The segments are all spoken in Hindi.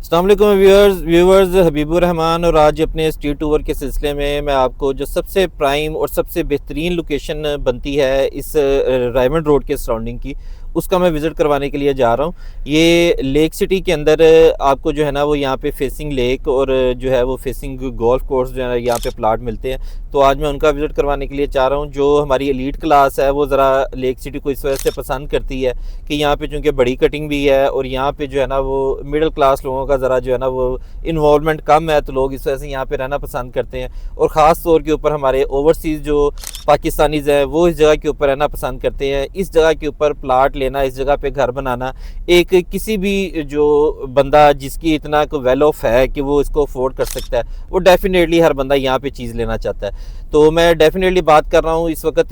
अस्सलाम वालेकुम व्यूवर्स हबीबुर रहमान। और आज अपने स्ट्रीट टूर के सिलसिले में मैं आपको जो सबसे प्राइम और सबसे बेहतरीन लोकेशन बनती है इस रायमंड रोड के सराउंडिंग की, उसका मैं विज़िट करवाने के लिए जा रहा हूँ। ये लेक सिटी के अंदर आपको जो है ना वो यहाँ पे फेसिंग लेक और जो है वो फेसिंग गोल्फ कोर्स जो है यहाँ पे प्लाट मिलते हैं। तो आज मैं उनका विज़िट करवाने के लिए चाह रहा हूँ। जो हमारी एलीट क्लास है वो ज़रा लेक सिटी को इस वजह से पसंद करती है कि यहाँ पे चूँकि बड़ी कटिंग भी है और यहाँ पे जो है ना वो मिडिल क्लास लोगों का ज़रा जो है ना वो इन्वॉल्वमेंट कम है, तो लोग इस वजह से यहाँ पे रहना पसंद करते हैं। और ख़ास तौर के ऊपर हमारे ओवरसीज़ जो पाकिस्तानीज़ हैं वो इस जगह के ऊपर रहना पसंद करते हैं। इस जगह के ऊपर प्लाट लेना, इस जगह पे घर बनाना, एक किसी भी जो बंदा जिसकी इतना वेल ऑफ है कि वो इसको अफोर्ड कर सकता है, वो डेफिनेटली हर बंदा यहाँ पे चीज़ लेना चाहता है। तो मैं डेफिनेटली बात कर रहा हूँ इस वक्त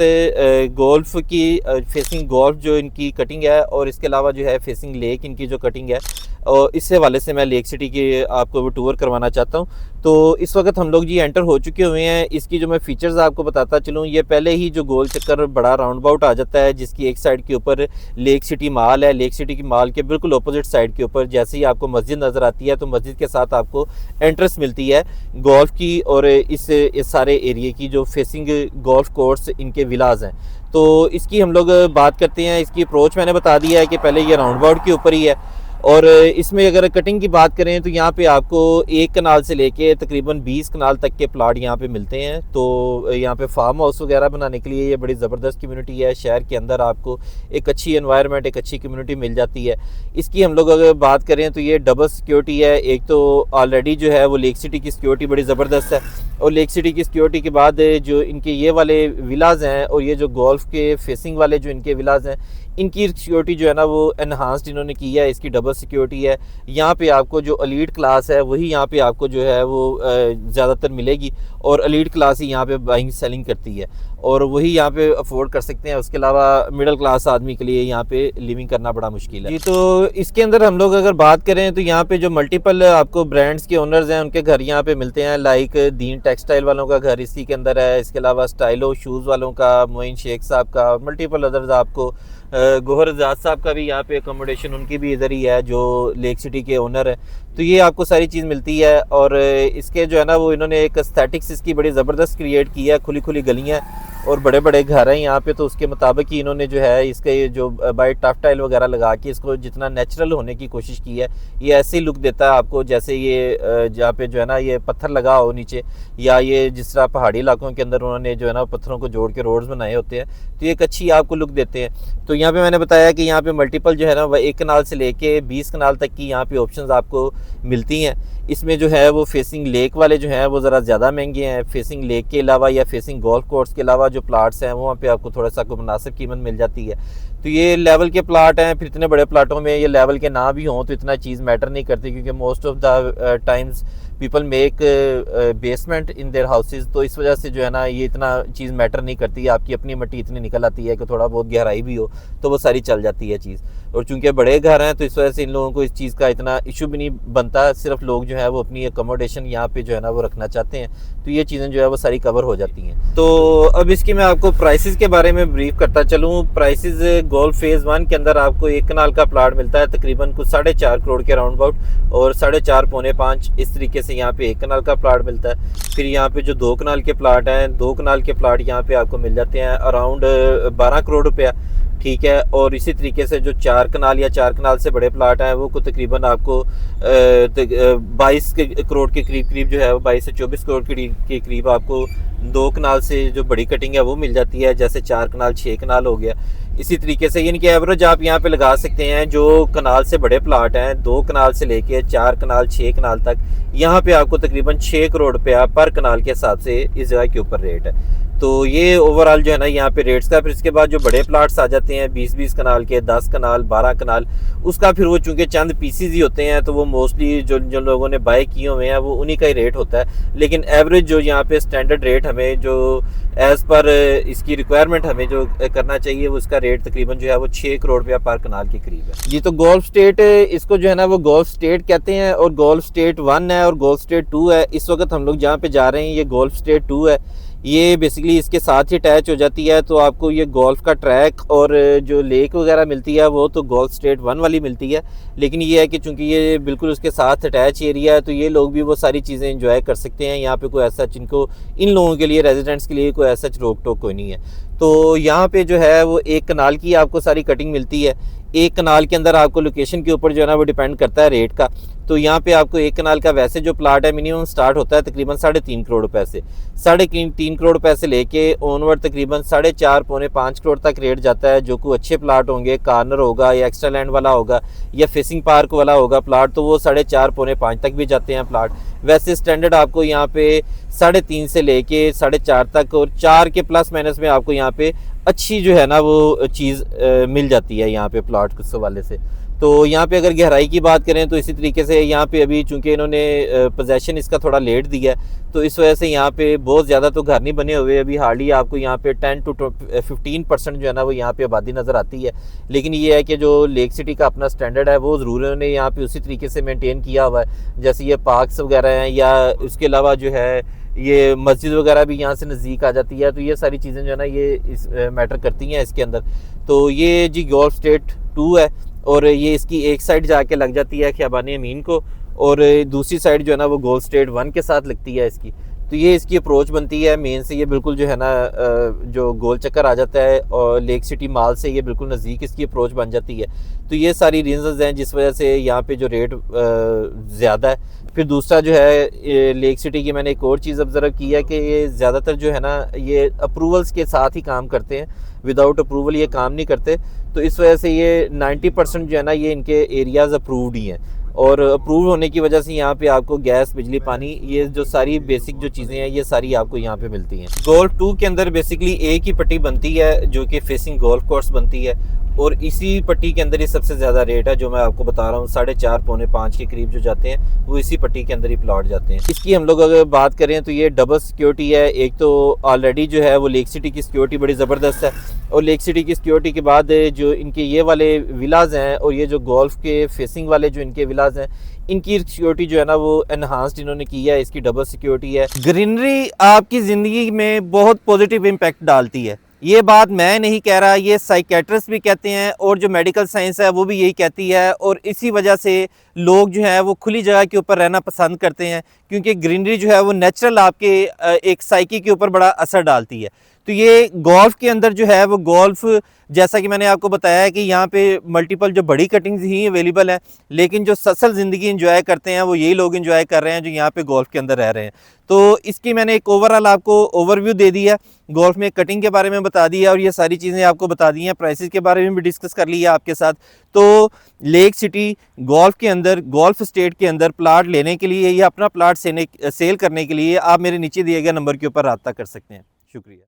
गोल्फ की, फेसिंग गोल्फ जो इनकी कटिंग है और इसके अलावा जो है फेसिंग लेक इनकी जो कटिंग है, और इस हवाले से मैं लेक सिटी की आपको वो टूर करवाना चाहता हूँ। तो इस वक्त हम लोग जी एंटर हो चुके हुए हैं। इसकी जो मैं फ़ीचर्स आपको बताता चलूँ, ये पहले ही जो गोल चक्कर बड़ा राउंड अबाउट आ जाता है जिसकी एक साइड के ऊपर लेक सिटी मॉल है। लेक सिटी की मॉल के बिल्कुल अपोजिट साइड के ऊपर जैसे ही आपको मस्जिद नज़र आती है तो मस्जिद के साथ आपको एंट्रेंस मिलती है गोल्फ की और इस सारे एरिए की जो फेसिंग गोल्फ कोर्स इनके विलाज हैं। तो इसकी हम लोग बात करते हैं। इसकी अप्रोच मैंने बता दिया है कि पहले ये राउंड अबाउट के ऊपर ही है। और इसमें अगर कटिंग की बात करें तो यहाँ पे आपको एक कनाल से लेके तकरीबन 20 कनाल तक के प्लाट यहाँ पे मिलते हैं। तो यहाँ पे फार्म हाउस वगैरह बनाने के लिए ये बड़ी ज़बरदस्त कम्युनिटी है। शहर के अंदर आपको एक अच्छी एनवायरनमेंट, एक अच्छी कम्युनिटी मिल जाती है। इसकी हम लोग अगर बात करें तो ये डबल सिक्योरिटी है। एक तो ऑलरेडी जो है वो लेक सिटी की सिक्योरिटी बड़ी ज़बरदस्त है, और लेक सिटी की सिक्योरिटी के बाद जो इनके ये वाले विलाज हैं और ये जो गोल्फ के फेसिंग वाले जो इनके विलाज हैं, इनकी सिक्योरिटी जो है ना वो एनहांस्ड इन्होंने की है। इसकी डबल सिक्योरिटी है। यहाँ पे आपको जो एलीट क्लास है वही यहाँ पे आपको जो है वो ज़्यादातर मिलेगी, और एलीट क्लास ही यहाँ पे बाइंग सेलिंग करती है और वही यहाँ पे अफोर्ड कर सकते हैं। उसके अलावा मिडिल क्लास आदमी के लिए यहाँ पे लिविंग करना बड़ा मुश्किल है जी। तो इसके अंदर हम लोग अगर बात करें तो यहाँ पे जो मल्टीपल आपको ब्रांड्स के ओनर्स हैं उनके घर यहाँ पे मिलते हैं। लाइक दीन टेक्सटाइल वालों का घर इसी के अंदर है। इसके अलावा स्टाइलो शूज़ वालों का, मोइन शेख साहब का, और मल्टीपल अदर्स आपको गोहर आज़ाद साहब का भी यहाँ पे अकोमोडेशन उनकी भी इधर ही है जो लेक सिटी के ओनर है। तो ये आपको सारी चीज़ मिलती है। और इसके जो है ना वो इन्होंने एक एस्थेटिक्स इसकी बड़ी ज़बरदस्त क्रिएट की है। खुली खुली गलियाँ और बड़े बड़े घर हैं यहाँ पे, तो उसके मुताबिक ही इन्होंने जो है इसके जो बाई टफ टाइल वगैरह लगा के इसको जितना नेचुरल होने की कोशिश की है। ये ऐसे ही लुक देता है आपको जैसे ये जहाँ पे जो है ना ये पत्थर लगा हो नीचे, या ये जिस तरह पहाड़ी इलाकों के अंदर उन्होंने जो है ना पत्थरों को जोड़ के रोड्स बनाए होते हैं, तो ये एक अच्छी आपको लुक देते हैं। तो यहाँ पे मैंने बताया कि यहाँ पे मल्टीपल जो है ना वह 1 कनाल से लेके 20 कनाल तक की यहाँ पे ऑप्शंस आपको मिलती हैं। इसमें जो है वो फेसिंग लेक वाले जो हैं वो ज़रा ज़्यादा महंगे हैं। फेसिंग लेक के अलावा या फेसिंग गोल्फ कोर्स के अलावा जो प्लाट्स हैं वहाँ पे आपको थोड़ा सा को मुनासिब कीमत मिल जाती है। तो ये लेवल के प्लाट हैं। फिर इतने बड़े प्लाटों में ये लेवल के ना भी हों तो इतना चीज़ मैटर नहीं करती, क्योंकि most of the times people make basement in their houses. तो इस वजह से जो है ना ये इतना चीज़ मैटर नहीं करती। आपकी अपनी मिट्टी इतनी निकल आती है कि थोड़ा बहुत गहराई भी हो तो वो सारी चल जाती है चीज़। और चूंकि बड़े घर हैं तो इस वजह से इन लोगों को इस चीज़ का इतना इशू भी नहीं बनता। सिर्फ लोग जो है वो अपनी अकोमोडेशन यहाँ पे जो है ना वो रखना चाहते हैं, तो ये चीज़ें जो है वो सारी कवर हो जाती हैं। तो अब इसकी मैं आपको प्राइसेस के बारे में ब्रीफ करता चलूँ। प्राइसेस गोल्फ फेज़ 1 के अंदर आपको 1 कनाल का प्लाट मिलता है तकरीबन कुछ 4.5 करोड़ के राउंड अबाउट, और 4.5 पौने 5 इस तरीके से यहाँ पे 1 कनाल का प्लाट मिलता है। फिर यहाँ पे जो 2 कनाल के प्लाट हैं, 2 कनाल के प्लाट यहाँ पे आपको मिल जाते हैं अराउंड 12 करोड़ रुपया, ठीक है। और इसी तरीके से जो 4 कनाल या 4 कनाल से बड़े प्लाट हैं वो को तकरीबन आपको 22 करोड़ के करीब जो है वो 22 से 24 करोड़ के करीब आपको 2 कनाल से जो बड़ी कटिंग है वो मिल जाती है, जैसे 4 कनाल 6 कनाल हो गया। इसी तरीके से यानी कि एवरेज आप यहाँ पे लगा सकते हैं। जो कनाल से बड़े प्लाट हैं 2 कनाल से लेके 4 कनाल 6 कनाल तक, यहाँ पे आपको तकरीबन 6 करोड़ रुपया पर कनाल के हिसाब से इस जगह के ऊपर रेट है। तो ये ओवरऑल जो है ना यहाँ पे रेट्स का। फिर इसके बाद जो बड़े प्लाट्स आ जाते हैं 20-20 कनाल के, 10 कनाल 12 कनाल, उसका फिर वो चूंकि चंद पीसीज ही होते हैं तो वो मोस्टली जो लोगों ने बाय किए हुए हैं वो उन्हीं का ही रेट होता है। लेकिन एवरेज जो यहाँ पे स्टैंडर्ड रेट हमें जो एज़ पर इसकी रिक्वायरमेंट हमें जो करना चाहिए वो उसका रेट तकरीबन जो है वो 6 करोड़ रुपया पर कनाल के करीब है जी। तो गोल्फ स्टेट इसको जो है ना वो गोल्फ स्टेट कहते हैं, और गोल्फ स्टेट 1 है और गोल्फ स्टेट 2 है। इस वक्त हम लोग जहाँ पे जा रहे हैं ये गोल्फ स्टेट 2 है। ये बेसिकली इसके साथ ही अटैच हो जाती है। तो आपको ये गोल्फ का ट्रैक और जो लेक वगैरह मिलती है वो तो गोल्फ स्टेट 1 वाली मिलती है, लेकिन ये है कि चूंकि ये बिल्कुल उसके साथ अटैच एरिया है तो ये लोग भी वो सारी चीज़ें एंजॉय कर सकते हैं। यहाँ पे कोई ऐसा जिनको इन लोगों के लिए रेजिडेंट्स के लिए कोई ऐसा रोक टोक कोई नहीं है। तो यहाँ पे जो है वो एक कनाल की आपको सारी कटिंग मिलती है। एक कनाल के अंदर आपको लोकेशन के ऊपर जो है ना वो डिपेंड करता है रेट का। तो यहाँ पे आपको एक कनाल का वैसे जो प्लाट है मिनिमम स्टार्ट होता है तकरीबन 3.5 करोड़ रुपए से, 3.5 करोड़ रुपए से लेके ऑनवर्ड तकरीबन 4.5 पौने 5 करोड़ तक रेट जाता है। जो कोई अच्छे प्लाट होंगे, कॉर्नर होगा या एक्स्ट्रा लैंड वाला होगा या फेसिंग पार्क वाला होगा प्लाट, तो वो 4.5 पौने 5 तक भी जाते हैं प्लाट। वैसे स्टैंडर्ड आपको यहाँ पे 3.5 से लेके 4.5 तक और 4 के प्लस माइनस में आपको यहाँ पे अच्छी जो है ना वो चीज़ मिल जाती है यहाँ पे प्लाट के हवाले से। तो यहाँ पे अगर गहराई की बात करें तो इसी तरीके से यहाँ पे अभी चूंकि इन्होंने पोजेशन इसका थोड़ा लेट दिया है तो इस वजह से यहाँ पे बहुत ज़्यादा तो घर नहीं बने हुए। अभी हार्डली आपको यहाँ पे 10 to 15% जो है ना वो यहाँ पे आबादी नज़र आती है। लेकिन ये है कि जो लेक सिटी का अपना स्टैंडर्ड है वो ज़रूर उन्होंने यहाँ पे उसी तरीके से मेनटेन किया हुआ है। जैसे ये पार्क्स वगैरह हैं या उसके अलावा जो है ये मस्जिद वगैरह भी यहाँ से नज़दीक आ जाती है। तो ये सारी चीज़ें जो है ना ये इस मैटर करती हैं इसके अंदर। तो ये जी गोल्फ स्टेट 2 है और ये इसकी एक साइड जाके लग जाती है ख़ियाबान अमीन को और दूसरी साइड जो है ना वो गोल्फ स्टेट 1 के साथ लगती है इसकी। तो ये इसकी अप्रोच बनती है मेन से, ये बिल्कुल जो है ना जो गोल चक्कर आ जाता है और लेक सिटी माल से ये बिल्कुल नज़दीक इसकी अप्रोच बन जाती है। तो ये सारी रीजंस हैं जिस वजह से यहाँ पे जो रेट ज़्यादा है। फिर दूसरा जो है लेक सिटी की मैंने एक और चीज़ ऑब्ज़र्व की है कि ये ज़्यादातर जो है ना ये अप्रूवल्स के साथ ही काम करते हैं, विदाउट अप्रूवल ये काम नहीं करते। तो इस वजह से ये 90% जो है ना ये इनके एरियाज़ अप्रूव्ड ही हैं और अप्रूव होने की वजह से यहाँ पे आपको गैस, बिजली, पानी, ये जो सारी बेसिक जो चीज़ें हैं ये सारी आपको यहाँ पे मिलती हैं। गोल्फ 2 के अंदर बेसिकली एक ही पट्टी बनती है जो कि फेसिंग गोल्फ कोर्स बनती है और इसी पट्टी के अंदर ही सबसे ज़्यादा रेट है जो मैं आपको बता रहा हूँ। 4.5 पौने 5 के करीब जो जाते हैं वो इसी पट्टी के अंदर ही प्लॉट जाते हैं। इसकी हम लोग अगर बात करें तो ये डबल सिक्योरिटी है। एक तो ऑलरेडी जो है वो लेक सिटी की सिक्योरिटी बड़ी ज़बरदस्त है और लेक सिटी की सिक्योरिटी के बाद जो इनके ये वाले विलाज हैं और ये जो गोल्फ के फेसिंग वाले जो इनके विलाज हैं इनकी सिक्योरिटी जो है ना वो एनहांस्ड इन्होंने की है। इसकी डबल सिक्योरिटी है। ग्रीनरी आपकी ज़िंदगी में बहुत पॉजिटिव इम्पैक्ट डालती है। ये बात मैं नहीं कह रहा, ये साइकेट्रिस्ट भी कहते हैं और जो मेडिकल साइंस है वो भी यही कहती है। और इसी वजह से लोग जो है वो खुली जगह के ऊपर रहना पसंद करते हैं क्योंकि ग्रीनरी जो है वो नेचुरल आपके एक साइकी के ऊपर बड़ा असर डालती है। तो ये गोल्फ के अंदर जो है वो गोल्फ, जैसा कि मैंने आपको बताया है कि यहाँ पे मल्टीपल जो बड़ी कटिंग्स ही अवेलेबल है, लेकिन जो असल ज़िंदगी एंजॉय करते हैं वो यही लोग एंजॉय कर रहे हैं जो यहाँ पे गोल्फ के अंदर रह रहे हैं। तो इसकी मैंने एक ओवरऑल आपको ओवरव्यू दे दी है, गोल्फ में कटिंग के बारे में बता दिया और ये सारी चीज़ें आपको बता दी हैं, प्राइसेस के बारे में भी डिस्कस कर लिया आपके साथ। तो लेक सिटी गोल्फ के अंदर, गोल्फ स्टेट के अंदर प्लाट लेने के लिए या अपना प्लाट सेल करने के लिए आप मेरे नीचे दिए गए नंबर के ऊपर रब्ता कर सकते हैं। शुक्रिया।